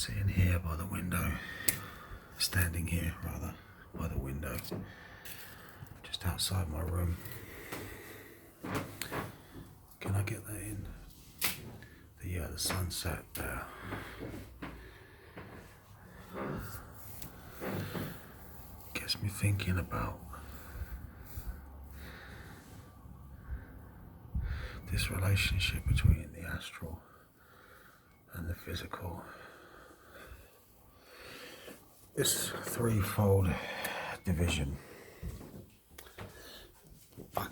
Sitting here by the window, standing here rather, by the window, just outside my room. Can I get that in? The sunset there. Gets me thinking about this relationship between the astral and the physical. This threefold division.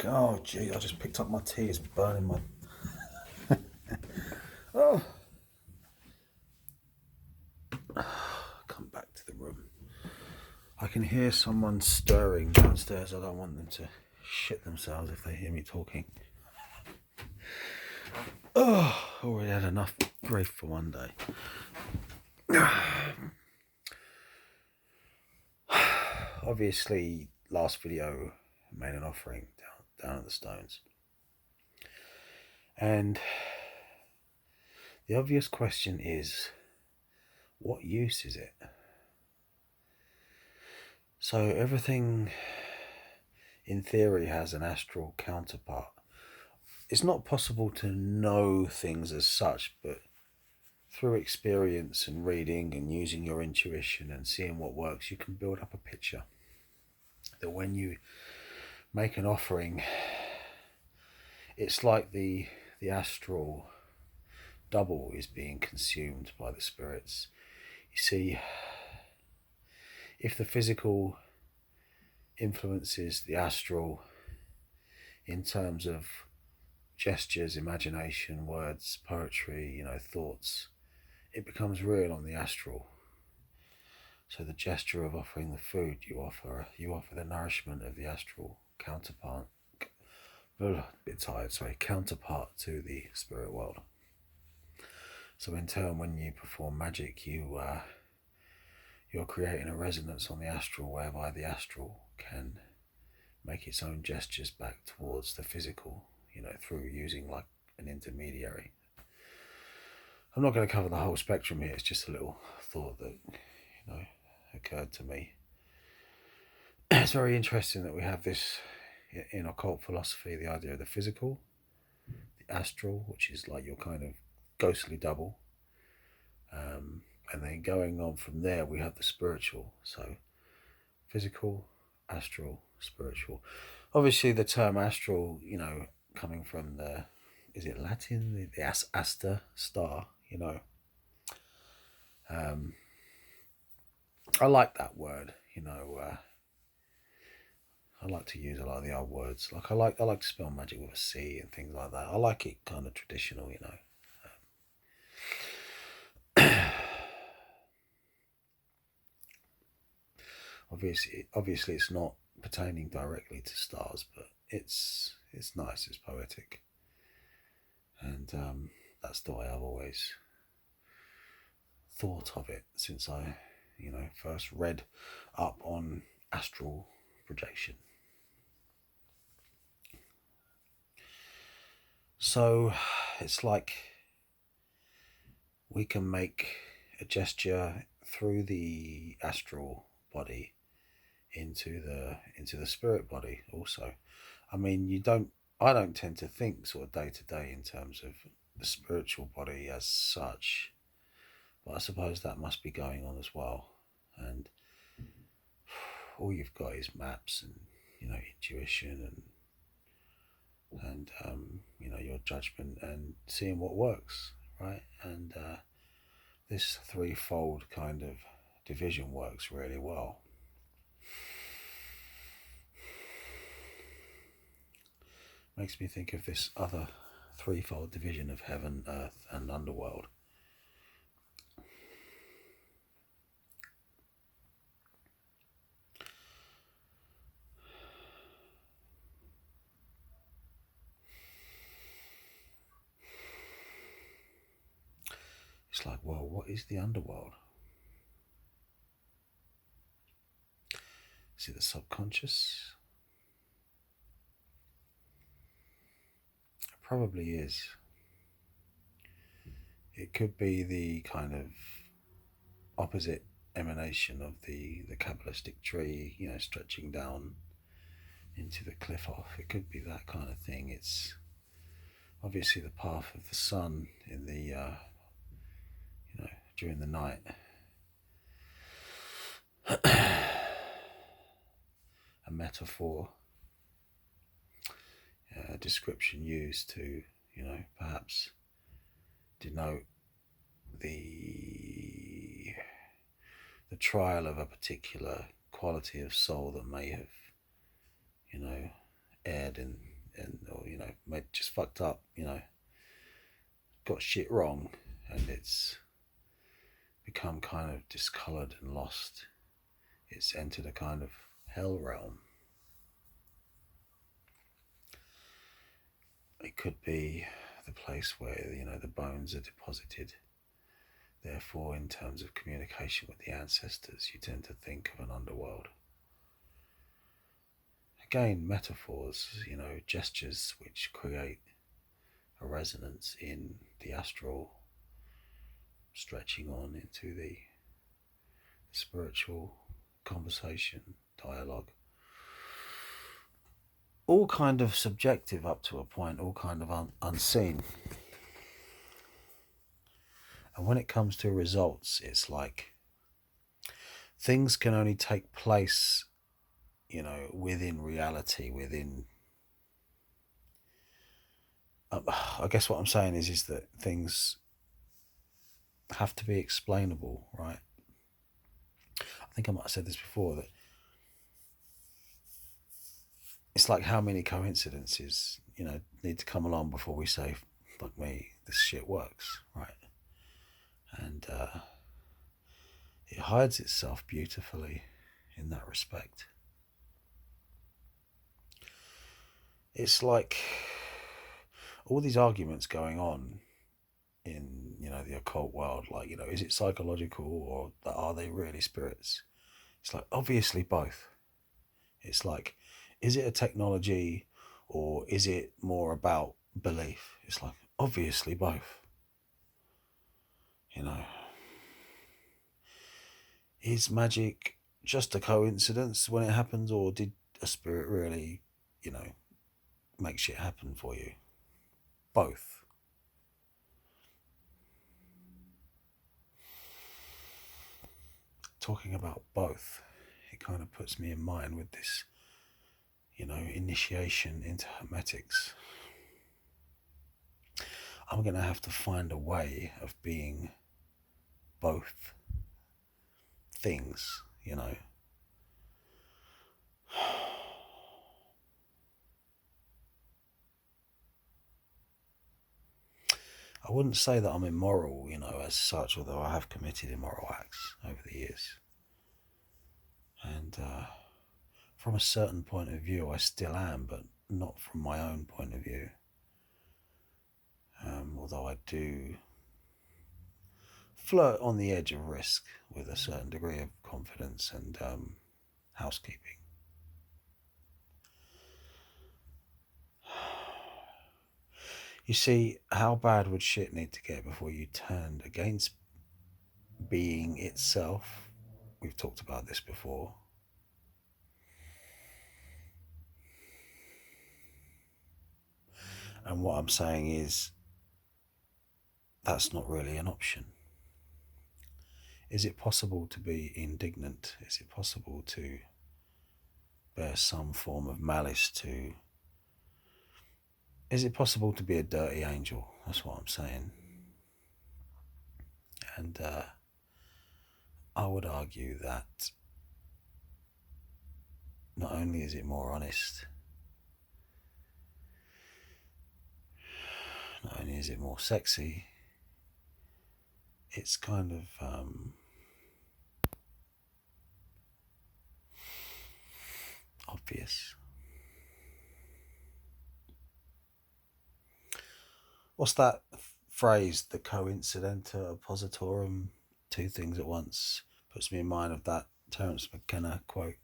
Oh gee, I just picked up my tea, it's burning my... Oh. Come back to the room. I can hear someone stirring downstairs. I don't want them to shit themselves if they hear me talking. Oh, already had enough grief for one day. Obviously, last video I made an offering down at the Stones. And the obvious question is, what use is it? So everything in theory has an astral counterpart. It's not possible to know things as such, but through experience and reading and using your intuition and seeing what works, you can build up a picture that when you make an offering, it's like the astral double is being consumed by the spirits. You see, if the physical influences the astral in terms of gestures, imagination, words, poetry, thoughts, it becomes real on the astral. So the gesture of offering the food, you offer the nourishment of the astral counterpart. Counterpart to the spirit world. So in turn, when you perform magic, you're creating a resonance on the astral, whereby the astral can make its own gestures back towards the physical, through using like an intermediary. I'm not going to cover the whole spectrum here. It's just a little thought that, occurred to me. It's very interesting that we have this in occult philosophy, the idea of the physical, the astral, which is like your kind of ghostly double. And then going on from there, we have the spiritual. So physical, astral, spiritual. Obviously the term astral, coming from is it Latin? The Asta, star, I like that word, I like to use a lot of the old words. Like I like to spell magic with a C and things like that. I like it kind of traditional, Obviously it's not pertaining directly to stars, but it's nice, it's poetic. And that's the way I've always thought of it since I, first read up on astral projection. So it's like we can make a gesture through the astral body into the spirit body also. I mean, I don't tend to think sort of day to day in terms of the spiritual body as such, but I suppose that must be going on as well. And all you've got is maps and intuition and your judgment and seeing what works, right? And this threefold kind of division works really well. Makes me think of this other threefold division of heaven, earth, and underworld. It's like, well, what is the underworld? Is it the subconscious? It probably is. It could be the kind of opposite emanation of the Kabbalistic tree, stretching down into the cliff off. It could be that kind of thing. It's obviously the path of the sun in the during the night. A metaphor, a description used to, perhaps denote the trial of a particular quality of soul that may have, erred or just fucked up, got shit wrong, and it's become kind of discoloured and lost. It's entered a kind of hell realm. It could be the place where, the bones are deposited. Therefore, in terms of communication with the ancestors, you tend to think of an underworld. Again, metaphors, gestures which create a resonance in the astral, stretching on into the spiritual conversation, dialogue. All kind of subjective up to a point, all kind of unseen. And when it comes to results, it's like things can only take place, within reality, within... I guess what I'm saying is that things have to be explainable, right? I think I might have said this before, that it's like how many coincidences, need to come along before we say, fuck me, this shit works, right? And it hides itself beautifully in that respect. It's like all these arguments going on in, the occult world, like, is it psychological or are they really spirits? It's like, obviously both. It's like, is it a technology or is it more about belief? It's like, obviously both. Is magic just a coincidence when it happens, or did a spirit really, make shit happen for you? Both. Talking about both, it kind of puts me in mind with this, initiation into Hermetics. I'm going to have to find a way of being both things, I wouldn't say that I'm immoral, as such, although I have committed immoral acts over the years. And from a certain point of view, I still am, but not from my own point of view. Although I do flirt on the edge of risk with a certain degree of confidence and housekeeping. You see, how bad would shit need to get before you turned against being itself? We've talked about this before. And what I'm saying is, that's not really an option. Is it possible to be indignant? Is it possible to bear some form of malice to... Is it possible to be a dirty angel? That's what I'm saying. And I would argue that not only is it more honest, not only is it more sexy, it's kind of obvious. What's that phrase? The coincidenta oppositorum, two things at once, puts me in mind of that Terence McKenna quote.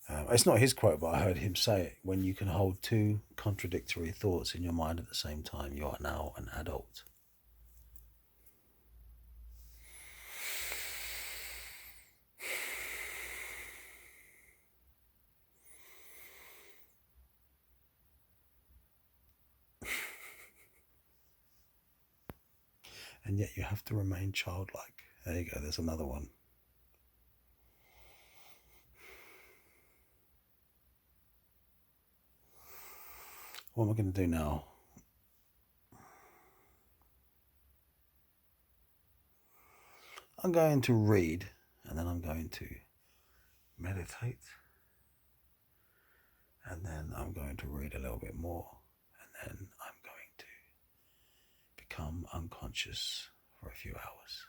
It's not his quote, but I heard him say it. When you can hold two contradictory thoughts in your mind at the same time, you are now an adult. and yet you have to remain childlike. There you go, there's another one. What am I going to do now? I'm going to read, and then I'm going to meditate, and then I'm going to read a little bit more, and then I'm going to become unconscious for a few hours.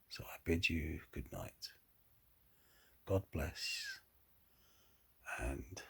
So I bid you good night. God bless, and